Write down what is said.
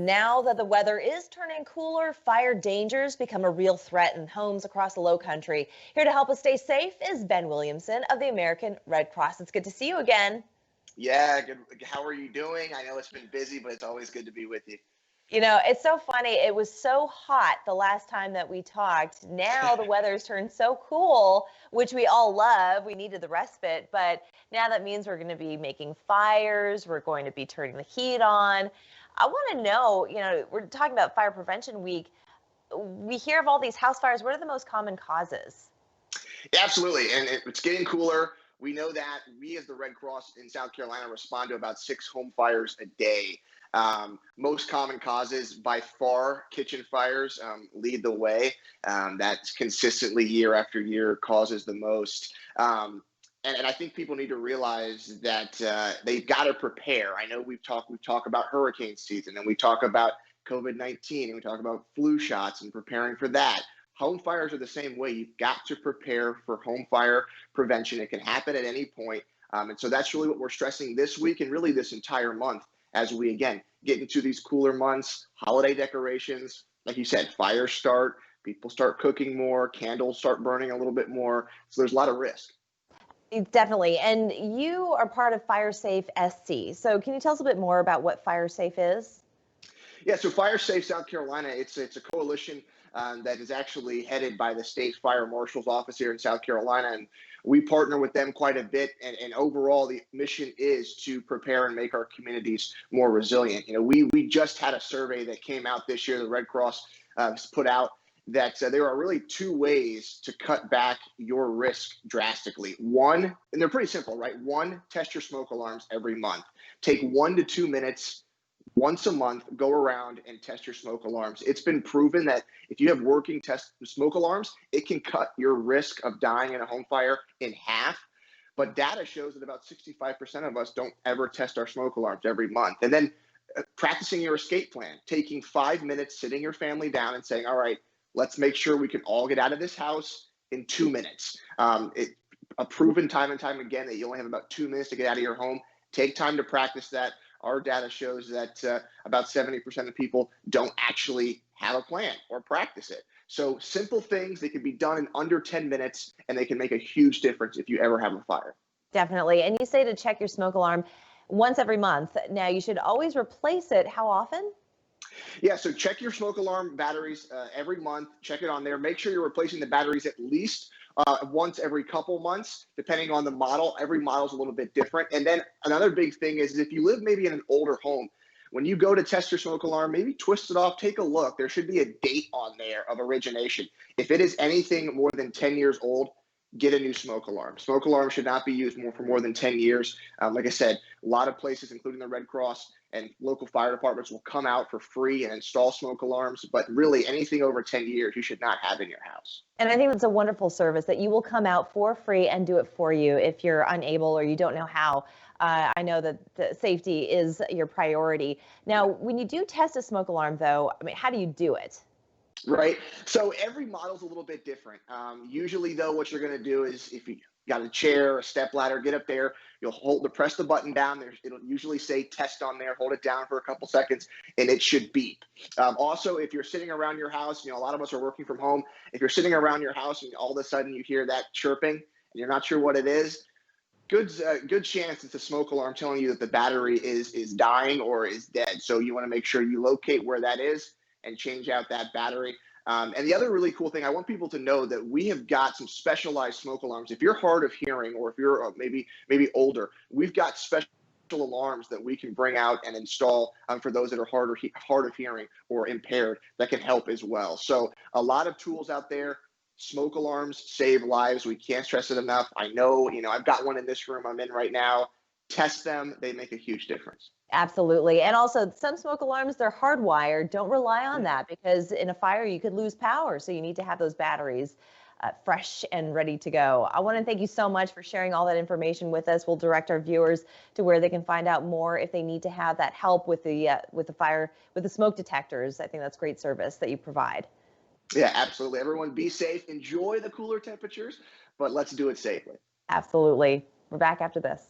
Now that the weather is turning cooler, fire dangers become a real threat in homes across the Lowcountry. Here to help us stay safe is Ben Williamson of the American Red Cross. It's good to see you again. Yeah, good. How are you doing? I know it's been busy, but it's always good to be with you. You know, it's so funny. It was so hot the last time that we talked. Now the weather's turned so cool, which we all love. We needed the respite, but now that means we're going to be making fires. We're going to be turning the heat on. I want to know, we're talking about Fire Prevention Week. We hear of all these house fires. What are the most common causes? Yeah, absolutely. And it's getting cooler. We know that we as the Red Cross in South Carolina respond to about 6 home fires a day. Most common causes by far, kitchen fires lead the way. That's consistently year after year causes the most. And I think people need to realize that they've got to prepare. I know we talk about hurricane season, and we talk about COVID-19, and we talk about flu shots and preparing for that. Home fires are the same way. You've got to prepare for home fire prevention. It can happen at any point. And so that's really what we're stressing this week and really this entire month as we, again, get into these cooler months, holiday decorations. Like you said, fires start, people start cooking more, candles start burning a little bit more. So there's a lot of risk. Definitely. And you are part of FireSafe SC. So can you tell us a bit more about what FireSafe is? Yeah, so FireSafe South Carolina, it's a coalition that is actually headed by the state fire marshal's office here in South Carolina. And we partner with them quite a bit. And overall, the mission is to prepare and make our communities more resilient. We just had a survey that came out this year, the Red Cross put out, that there are really 2 ways to cut back your risk drastically. One, and they're pretty simple, right? One, test your smoke alarms every month. Take 1 to 2 minutes once a month, go around and test your smoke alarms. It's been proven that if you have working test smoke alarms, it can cut your risk of dying in a home fire in half. But data shows that about 65% of us don't ever test our smoke alarms every month. And then practicing your escape plan, taking 5 minutes, sitting your family down and saying, all right, let's make sure we can all get out of this house in 2 minutes. A proven time and time again that you only have about 2 minutes to get out of your home. Take time to practice that. Our data shows that about 70% of people don't actually have a plan or practice it. So simple things, they can be done in under 10 minutes, and they can make a huge difference if you ever have a fire. Definitely. And you say to check your smoke alarm once every month. Now, you should always replace it. How often? Yeah, so check your smoke alarm batteries every month. Check it on there. Make sure you're replacing the batteries at least once every couple months, depending on the model. Every model is a little bit different. And then another big thing is if you live maybe in an older home, when you go to test your smoke alarm, maybe twist it off, take a look. There should be a date on there of origination. If it is anything more than 10 years old, get a new smoke alarm. Smoke alarms should not be used for more than 10 years. Like I said, a lot of places, including the Red Cross and local fire departments, will come out for free and install smoke alarms. But really, anything over 10 years, you should not have in your house. And I think that's a wonderful service that you will come out for free and do it for you if you're unable or you don't know how. I know that the safety is your priority. Now, when you do test a smoke alarm, though, how do you do it? Right. So every model is a little bit different. Usually, though, what you're going to do is if you got a chair, a step ladder, get up there, you'll press the button down. It'll usually say test on there. Hold it down for a couple seconds, and it should beep. Also, if you're sitting around your house, a lot of us are working from home. If you're sitting around your house and all of a sudden you hear that chirping and you're not sure what it is, good chance it's a smoke alarm telling you that the battery is dying or is dead. So you want to make sure you locate where that is and change out that battery. And the other really cool thing, I want people to know that we have got some specialized smoke alarms. If you're hard of hearing or if you're maybe older, we've got special alarms that we can bring out and install for those that are hard of hearing or impaired that can help as well. So a lot of tools out there. Smoke alarms save lives. We can't stress it enough. I know, I've got one in this room I'm in right now. Test them. They make a huge difference. Absolutely. And also some smoke alarms, they're hardwired. Don't rely on that because in a fire you could lose power. So you need to have those batteries fresh and ready to go. I want to thank you so much for sharing all that information with us. We'll direct our viewers to where they can find out more if they need to have that help with the fire, with the smoke detectors. I think that's great service that you provide. Yeah, absolutely. Everyone be safe. Enjoy the cooler temperatures, but let's do it safely. Absolutely. We're back after this.